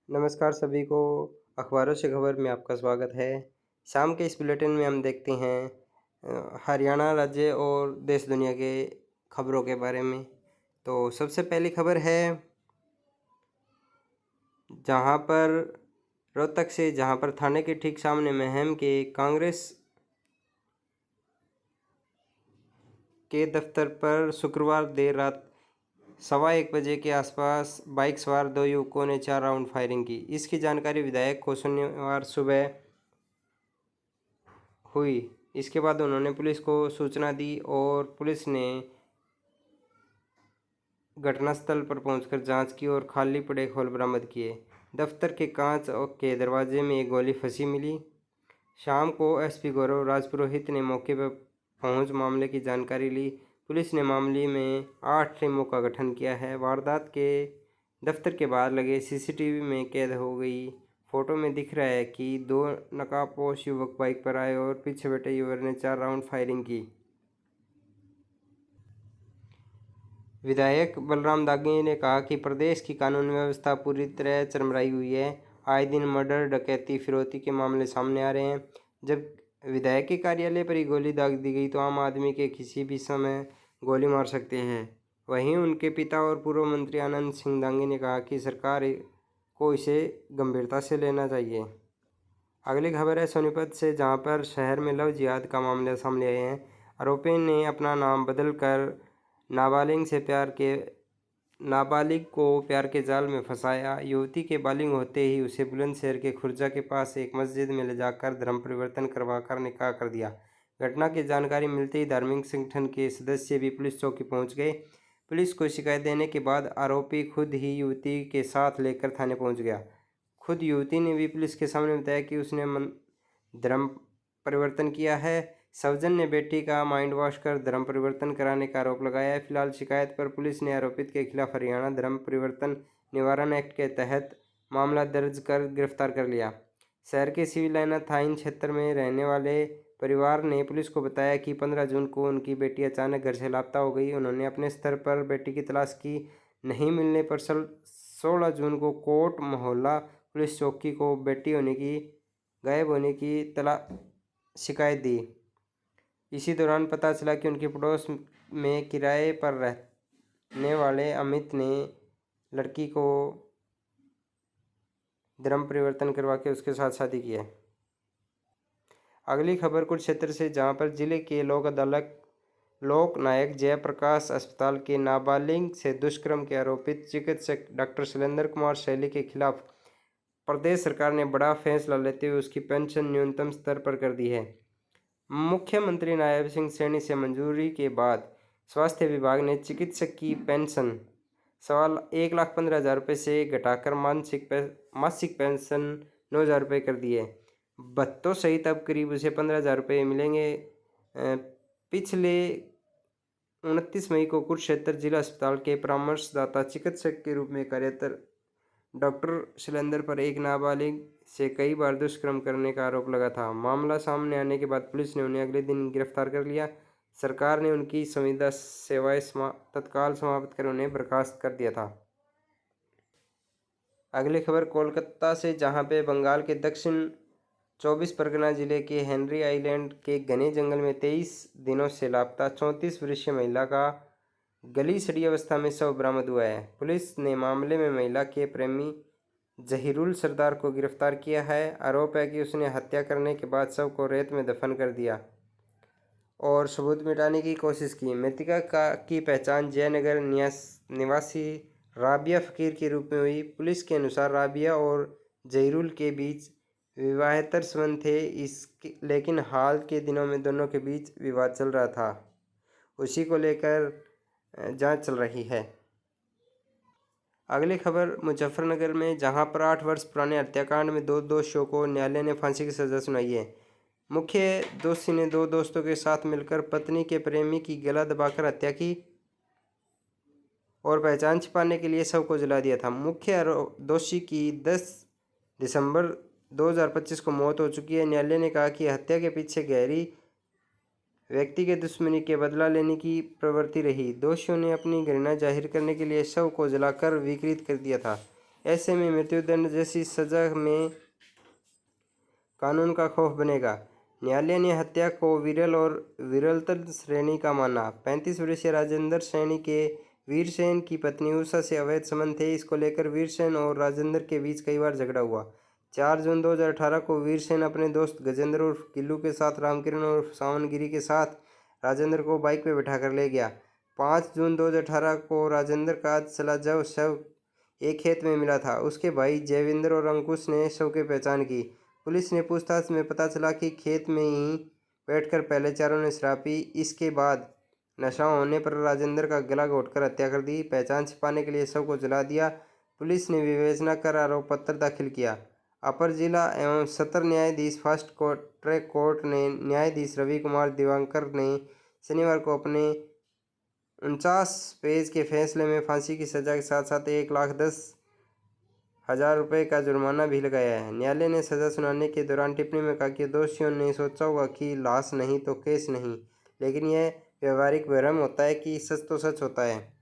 नमस्कार सभी को। अखबारों से खबर में आपका स्वागत है। शाम के इस बुलेटिन में हम देखते हैं हरियाणा राज्य और देश दुनिया के खबरों के बारे में। तो सबसे पहली खबर है जहां पर रोहतक से, जहां पर थाने के ठीक सामने महम के कांग्रेस के दफ्तर पर शुक्रवार देर रात 1:15 के आसपास बाइक सवार 2 युवकों ने 4 राउंड फायरिंग की। इसकी जानकारी विधायक को शनिवार सुबह हुई। इसके बाद उन्होंने पुलिस को सूचना दी और पुलिस ने घटनास्थल पर पहुंचकर जांच की और खाली पड़े खोल बरामद किए। दफ्तर के कांच के दरवाजे में एक गोली फंसी मिली। शाम को एसपी गौरव राजपुरोहित ने मौके पर पहुंच मामले की जानकारी ली। पुलिस ने मामले में 8 टीमों का गठन किया है। वारदात के दफ्तर के बाहर लगे सीसीटीवी में कैद हो गई फोटो में दिख रहा है कि 2 नकाबपोश युवक बाइक पर आए और पीछे बैठे युवक ने 4 राउंड फायरिंग की। विधायक बलराम दागी ने कहा कि प्रदेश की कानून व्यवस्था पूरी तरह चरमराई हुई है। आए दिन मर्डर, डकैती, फिरौती के मामले सामने आ रहे हैं। जब विधायक के कार्यालय पर ही गोली दाग दी गई तो आम आदमी के किसी भी समय गोली मार सकते हैं। वहीं उनके पिता और पूर्व मंत्री आनंद सिंह दांगी ने कहा कि सरकार को इसे गंभीरता से लेना चाहिए। अगली खबर है सोनीपत से, जहां पर शहर में लव जिहाद का मामला सामने आए हैं। आरोपी ने अपना नाम बदलकर नाबालिग को प्यार के जाल में फंसाया। युवती के बालिग होते ही उसे बुलंदशहर के खुर्जा के पास एक मस्जिद में ले जाकर धर्म परिवर्तन करवाकर निकाह कर दिया। घटना की जानकारी मिलते ही धार्मिक संगठन के सदस्य भी पुलिस चौकी पहुंच गए। पुलिस को शिकायत देने के बाद आरोपी खुद ही युवती के साथ लेकर थाने पहुंच गया। खुद युवती ने भी पुलिस के सामने बताया कि उसने धर्म परिवर्तन किया है। सवजन ने बेटी का माइंड वॉश कर धर्म परिवर्तन कराने का आरोप लगाया है। फिलहाल शिकायत पर पुलिस ने आरोपित के खिलाफ हरियाणा धर्म परिवर्तन निवारण एक्ट के तहत मामला दर्ज कर गिरफ्तार कर लिया। शहर के सिविल लाइना थाइन क्षेत्र में रहने वाले परिवार ने पुलिस को बताया कि 15 जून को उनकी बेटी अचानक घर से लापता हो गई। उन्होंने अपने स्तर पर बेटी की तलाश की। नहीं मिलने पर 16 जून को कोट मोहल्ला पुलिस चौकी को बेटी गायब होने की शिकायत दी। इसी दौरान पता चला कि उनके पड़ोस में किराए पर रहने वाले अमित ने लड़की को धर्म परिवर्तन करवा के उसके साथ शादी की है। अगली खबर कुरुक्षेत्र से, जहां पर जिले के लोक नायक जयप्रकाश अस्पताल के नाबालिग से दुष्कर्म के आरोपित चिकित्सक डॉक्टर शैलेंद्र कुमार शैली के खिलाफ प्रदेश सरकार ने बड़ा फैसला लेते हुए उसकी पेंशन न्यूनतम स्तर पर कर दी है। मुख्यमंत्री नायब सिंह सैनी से मंजूरी के बाद स्वास्थ्य विभाग ने चिकित्सक की पेंशन 1,15,000 रुपये से घटाकर मासिक पेंशन 9,000 रुपये कर दी है। भत्तों सहित अब करीब उसे 15,000 रुपये मिलेंगे। पिछले 29 मई को कुरुक्षेत्र जिला अस्पताल के परामर्शदाता चिकित्सक के रूप में कार्यरत डॉक्टर शैलेंद्र पर एक नाबालिग से कई बार दुष्कर्म करने का आरोप लगा था। मामला सामने आने के बाद पुलिस ने उन्हें अगले दिन गिरफ्तार कर लिया। सरकार ने उनकी संविदा सेवाएं तत्काल समाप्त कर उन्हें बर्खास्त कर दिया था। अगली खबर कोलकाता से, जहां पे बंगाल के दक्षिण 24 परगना जिले के हेनरी आइलैंड के घने जंगल में 23 दिनों से लापता 34 वर्षीय महिला का गली सड़ी अवस्था में शव बरामद हुआ है। पुलिस ने मामले में महिला के प्रेमी जहीरुल सरदार को गिरफ्तार किया है। आरोप है कि उसने हत्या करने के बाद शव को रेत में दफन कर दिया और सबूत मिटाने की कोशिश की। मृतका की पहचान जयनगर निवासी राबिया फकीर के रूप में हुई। पुलिस के अनुसार राबिया और जहीरुल के बीच विवाहेतर संबंध थे, लेकिन हाल के दिनों में दोनों के बीच विवाद चल रहा था। उसी को लेकर जांच चल रही है। अगली खबर मुजफ्फरनगर में, जहां पर 8 वर्ष पुराने हत्याकांड में 2 दोषियों को न्यायालय ने फांसी की सजा सुनाई है। मुख्य दोषी ने 2 दोस्तों के साथ मिलकर पत्नी के प्रेमी की गला दबाकर हत्या की और पहचान छिपाने के लिए शव को जला दिया था। मुख्य दोषी की 10 दिसंबर 2025 को मौत हो चुकी है। न्यायालय ने कहा कि हत्या के पीछे गहरी व्यक्तिगत दुश्मनी के बदला लेने की प्रवृत्ति रही। दोषियों ने अपनी घृणा जाहिर करने के लिए शव को जलाकर विकृत कर दिया था। ऐसे में मृत्युदंड जैसी सजा में कानून का खौफ बनेगा। न्यायालय ने हत्या को विरल और विरलतर श्रेणी का माना। 35 वर्षीय राजेंद्र सैनी के वीरसेन की पत्नी उषा से अवैध संबंध थे। इसको लेकर वीरसेन और राजेंद्र के बीच कई बार झगड़ा हुआ। 4 जून 2018 को वीरसेन अपने दोस्त गजेंद्र उर्फ गिल्लू के साथ रामकिरण उर्फ सावनगिरी के साथ राजेंद्र को बाइक पर बैठाकर ले गया। 5 जून 2018 को राजेंद्र का चला जब शव एक खेत में मिला था। उसके भाई जयविंद्र और अंकुश ने शव की पहचान की। पुलिस ने पूछताछ में पता चला कि खेत में ही बैठकर पहले चारों ने शराब पी। इसके बाद नशा होने पर राजेंद्र का गला घोंटकर हत्या कर दी। पहचान छिपाने के लिए शव को जला दिया। पुलिस ने विवेचना कर आरोप पत्र दाखिल किया। अपर जिला एवं सत्र न्यायाधीश फर्स्ट ट्रैक कोर्ट ने न्यायाधीश रवि कुमार दिवाकर ने शनिवार को अपने 49 पेज के फैसले में फांसी की सजा के साथ साथ 1,10,000 रुपये का जुर्माना भी लगाया है। न्यायालय ने सजा सुनाने के दौरान टिप्पणी में कहा कि दोषियों ने सोचा होगा कि लाश नहीं तो केस नहीं, लेकिन यह व्यवहारिक भ्रम होता है कि सच तो सच होता है।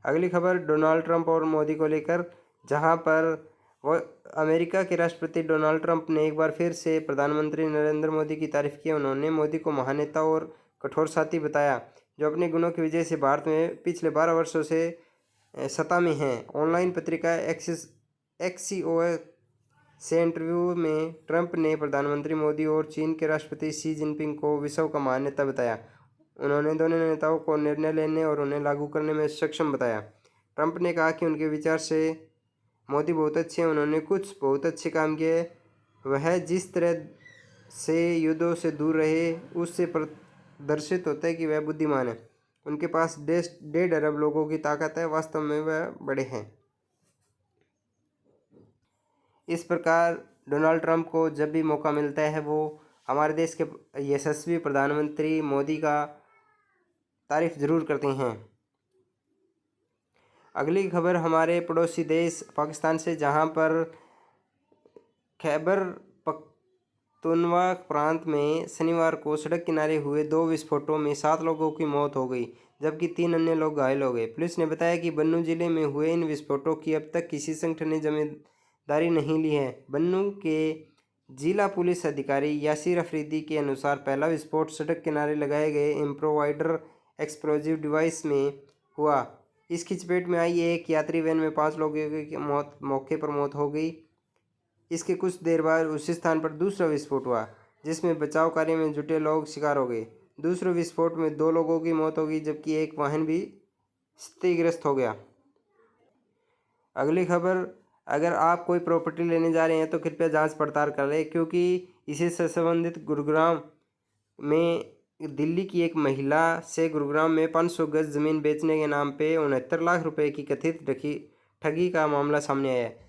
अगली खबर डोनाल्ड ट्रंप और मोदी को लेकर, जहां पर अमेरिका के राष्ट्रपति डोनाल्ड ट्रंप ने एक बार फिर से प्रधानमंत्री नरेंद्र मोदी की तारीफ की। उन्होंने मोदी को महानेता और कठोर साथी बताया, जो अपने गुणों की वजह से भारत में पिछले 12 वर्षों से सत्ता में हैं। ऑनलाइन पत्रिका एक्सियोस से इंटरव्यू में ट्रंप ने प्रधानमंत्री मोदी और चीन के राष्ट्रपति शी जिनपिंग को विश्व का महानेता बताया। उन्होंने दोनों नेताओं को निर्णय लेने और उन्हें लागू करने में सक्षम बताया। ट्रंप ने कहा कि उनके विचार से मोदी बहुत अच्छे हैं, उन्होंने कुछ बहुत अच्छे काम किए। वह जिस तरह से युद्धों से दूर रहे, उससे प्रदर्शित होता है कि वह बुद्धिमान है। उनके पास 1.5 अरब लोगों की ताकत है। वास्तव में वह बड़े हैं। इस प्रकार डोनाल्ड ट्रंप को जब भी मौका मिलता है, वो हमारे देश के यशस्वी प्रधानमंत्री मोदी का तारीफ जरूर करते हैं। अगली खबर हमारे पड़ोसी देश पाकिस्तान से, जहां पर खैबर पख्तूनख्वा प्रांत में शनिवार को सड़क किनारे हुए 2 विस्फोटों में 7 लोगों की मौत हो गई, जबकि 3 अन्य लोग घायल हो गए। पुलिस ने बताया कि बन्नू जिले में हुए इन विस्फोटों की अब तक किसी संगठन ने जिम्मेदारी नहीं ली है। बन्नू के जिला पुलिस अधिकारी यासिर अफरीदी के अनुसार पहला विस्फोट सड़क किनारे लगाए गए इम्प्रोवाइडर एक्सप्लोजिव डिवाइस में हुआ। इसकी चपेट में आई एक यात्री वैन में 5 लोगों की मौके पर मौत हो गई। इसके कुछ देर बाद उसी स्थान पर दूसरा विस्फोट हुआ, जिसमें बचाव कार्य में जुटे लोग शिकार हो गए। दूसरे विस्फोट में 2 लोगों की मौत हो गई, जबकि एक वाहन भी क्षतिग्रस्त हो गया। अगली खबर, अगर आप कोई प्रॉपर्टी लेने जा रहे हैं तो कृपया जांच पड़ताल करें, क्योंकि इसी से संबंधित गुरुग्राम में दिल्ली की एक महिला से गुरुग्राम में 500 गज जमीन बेचने के नाम पे 69 लाख रुपए की कथित ठगी का मामला सामने आया है।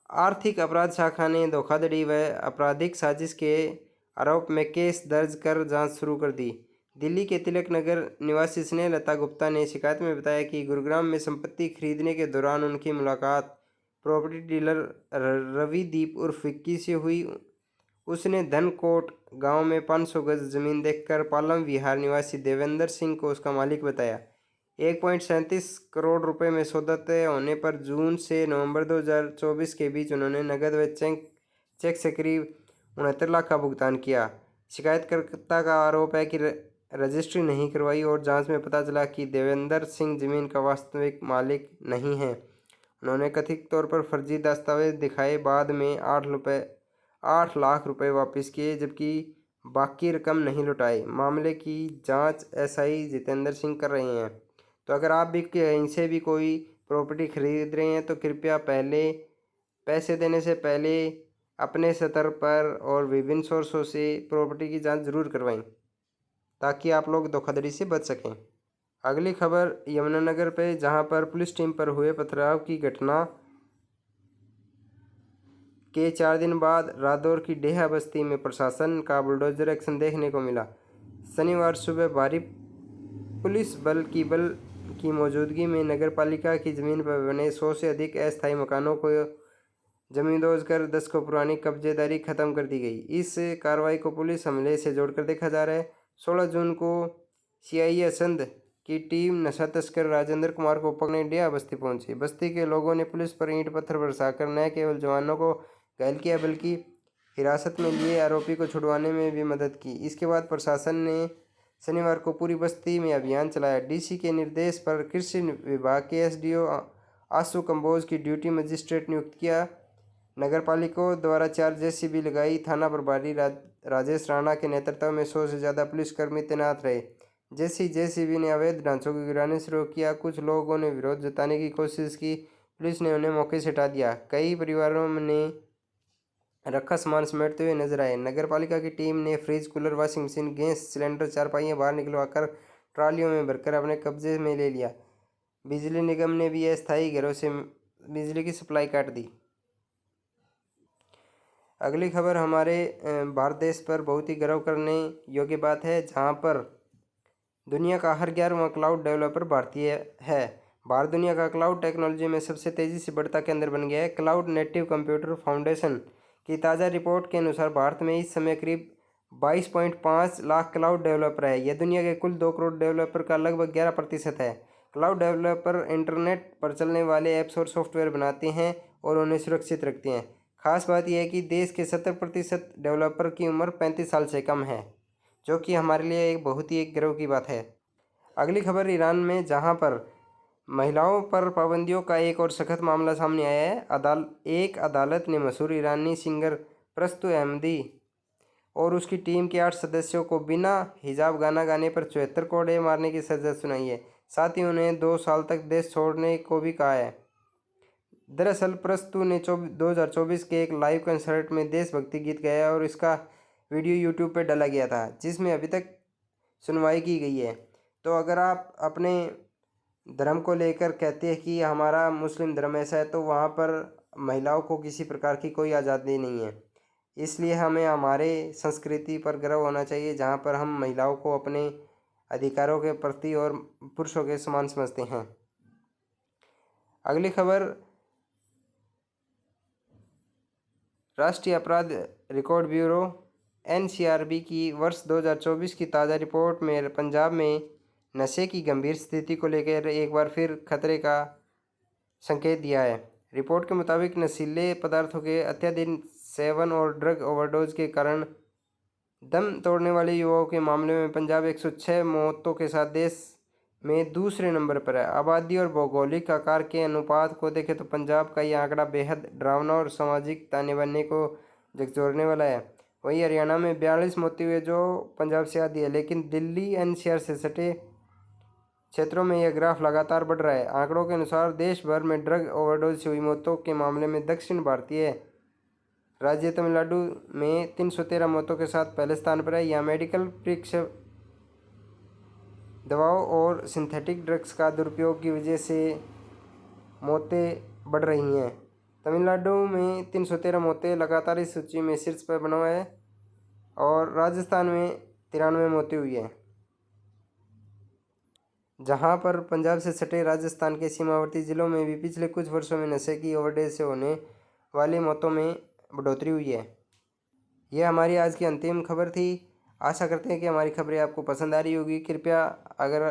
आर्थिक अपराध शाखा ने धोखाधड़ी व आपराधिक साजिश के आरोप में केस दर्ज कर जांच शुरू कर दी। दिल्ली के तिलक नगर निवासी स्नेहलता गुप्ता ने शिकायत में बताया कि गुरुग्राम में संपत्ति खरीदने के दौरान उनकी मुलाकात प्रॉपर्टी डीलर रविदीप उर्फ विक्की से हुई। उसने धनकोट गांव में 500 गज जमीन देखकर पालम विहार निवासी देवेंद्र सिंह को उसका मालिक बताया। 1.37 करोड़ रुपए में सौदा तय होने पर जून से नवंबर 2024 के बीच उन्होंने नकद व चेक से करीब 69 लाख का भुगतान किया। शिकायतकर्ता का आरोप है कि रजिस्ट्री नहीं करवाई और जांच में पता चला कि देवेंद्र सिंह जमीन का वास्तविक मालिक नहीं है। उन्होंने कथित तौर पर फर्जी दस्तावेज दिखाए, बाद में 8 लाख रुपए वापस किए, जबकि बाकी रकम नहीं लौटाई। मामले की जांच एसआई जितेंद्र सिंह कर रहे हैं। तो अगर आप भी कहीं से भी कोई प्रॉपर्टी खरीद रहे हैं तो कृपया पहले पैसे देने से पहले अपने स्तर पर और विभिन्न सोर्सों से प्रॉपर्टी की जांच जरूर करवाएं, ताकि आप लोग धोखाधड़ी से बच सकें। अगली खबर यमुनानगर पे, जहां पर पुलिस टीम पर हुए पथराव की घटना के 4 दिन बाद रादौर की डेहा बस्ती में प्रशासन का बुलडोजर एक्शन देखने को मिला। शनिवार सुबह भारी पुलिस बल की मौजूदगी में नगरपालिका की जमीन पर बने 100 से अधिक अस्थायी मकानों को जमींदोज कर 10 को पुरानी कब्जेदारी खत्म कर दी गई। इस कार्रवाई को पुलिस हमले से जोड़कर देखा जा रहा है। 16 जून को सीआईए संध की टीम नशा तस्कर राजेंद्र कुमार को पकड़ने डेरा बस्ती पहुंची। बस्ती के लोगों ने पुलिस पर ईंट पत्थर बरसाकर न केवल जवानों को घायल किया बल्कि हिरासत में लिए आरोपी को छुड़वाने में भी मदद की। इसके बाद प्रशासन ने शनिवार को पूरी बस्ती में अभियान चलाया। डीसी के निर्देश पर कृषि विभाग के एसडीओ आशु कंबोज की ड्यूटी मजिस्ट्रेट नियुक्त किया। नगरपालिका द्वारा 4 जेसीबी लगाई। थाना प्रभारी राजेश राणा के नेतृत्व में 100 से ज़्यादा पुलिसकर्मी तैनात रहे। जेसीबी ने अवैध ढांचों को गिराने शुरू किया। कुछ लोगों ने विरोध जताने की कोशिश की, पुलिस ने उन्हें मौके से हटा दिया। कई परिवारों ने रखा सामान समेटते हुए नजर आए। नगरपालिका की टीम ने fridge, cooler, washing machine, gas cylinder, चारपाइयाँ बाहर निकलवाकर ट्रालियों में भरकर अपने कब्जे में ले लिया। बिजली निगम ने भी अस्थायी घरों से बिजली की सप्लाई काट दी। अगली खबर हमारे भारत देश पर बहुत ही गर्व करने योग्य बात है, जहां पर दुनिया का हर 11वां क्लाउड डेवलपर भारतीय है। भारत दुनिया का क्लाउड टेक्नोलॉजी में सबसे तेज़ी से बढ़ता केंद्र बन गया है। क्लाउड नेटिव कंप्यूटर फाउंडेशन की ताज़ा रिपोर्ट के अनुसार भारत में इस समय करीब 22.5 लाख क्लाउड डेवलपर है। यह दुनिया के कुल 2 करोड़ डेवलपर का लगभग 11% है। क्लाउड डेवलपर इंटरनेट पर चलने वाले ऐप्स और सॉफ्टवेयर बनाते हैं और उन्हें सुरक्षित रखते हैं। खास बात यह है कि देश के 70% डेवलपर की उम्र 35 साल से कम है, जो कि हमारे लिए एक बहुत ही एक गर्व की बात है। अगली खबर ईरान में, जहां पर महिलाओं पर पाबंदियों का एक और सख्त मामला सामने आया है। एक अदालत ने मशहूर ईरानी सिंगर प्रस्तु अहमदी और उसकी टीम के 8 सदस्यों को बिना हिजाब गाना गाने पर 74 कोड़े मारने की सजा सुनाई है। साथ ही उन्हें 2 साल तक देश छोड़ने को भी कहा है। दरअसल प्रस्तु ने 2024 के एक लाइव कंसर्ट में देशभक्ति गीत गाया और इसका वीडियो यूट्यूब पर डाला गया था, जिसमें अभी तक सुनवाई की गई है। तो अगर आप अपने धर्म को लेकर कहते हैं कि हमारा मुस्लिम धर्म ऐसा है, तो वहाँ पर महिलाओं को किसी प्रकार की कोई आज़ादी नहीं है। इसलिए हमें हमारे संस्कृति पर गर्व होना चाहिए, जहाँ पर हम महिलाओं को अपने अधिकारों के प्रति और पुरुषों के समान समझते हैं। अगली खबर राष्ट्रीय अपराध रिकॉर्ड ब्यूरो एनसीआरबी की वर्ष 2024 की ताज़ा रिपोर्ट में पंजाब में नशे की गंभीर स्थिति को लेकर एक बार फिर खतरे का संकेत दिया है। रिपोर्ट के मुताबिक नशीले पदार्थों के अत्यधिक सेवन और ड्रग ओवरडोज के कारण दम तोड़ने वाले युवाओं के मामले में पंजाब 106 मौतों के साथ देश में दूसरे नंबर पर है। आबादी और भौगोलिक आकार के अनुपात को देखें तो पंजाब का यह आंकड़ा बेहद डरावना और सामाजिक ताने बाने को झकझोरने वाला है। वहीं हरियाणा में 42 मौतें हुई, जो पंजाब से आधी है, लेकिन दिल्ली एनसीआर से सटे क्षेत्रों में यह ग्राफ लगातार बढ़ रहा है। आंकड़ों के अनुसार देश भर में ड्रग ओवरडोज से हुई मौतों के मामले में दक्षिण भारतीय राज्य तमिलनाडु में 313 मौतों के साथ पहले स्थान पर है। यहाँ मेडिकल प्रिस्क्रिप्शन दवाओं और सिंथेटिक ड्रग्स का दुरुपयोग की वजह से मौतें बढ़ रही हैं। तमिलनाडु में 313 मौतें लगातार इस सूची में शीर्ष पर बना हुआ है और राजस्थान में 93 मौतें हुई हैं। जहां पर पंजाब से सटे राजस्थान के सीमावर्ती जिलों में भी पिछले कुछ वर्षों में नशे की ओवरडोज से होने वाली मौतों में बढ़ोतरी हुई है। यह हमारी आज की अंतिम खबर थी। आशा करते हैं कि हमारी खबरें आपको पसंद आ रही होगी। कृपया अगर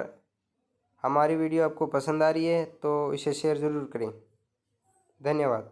हमारी वीडियो आपको पसंद आ रही है तो इसे शेयर ज़रूर करें। धन्यवाद।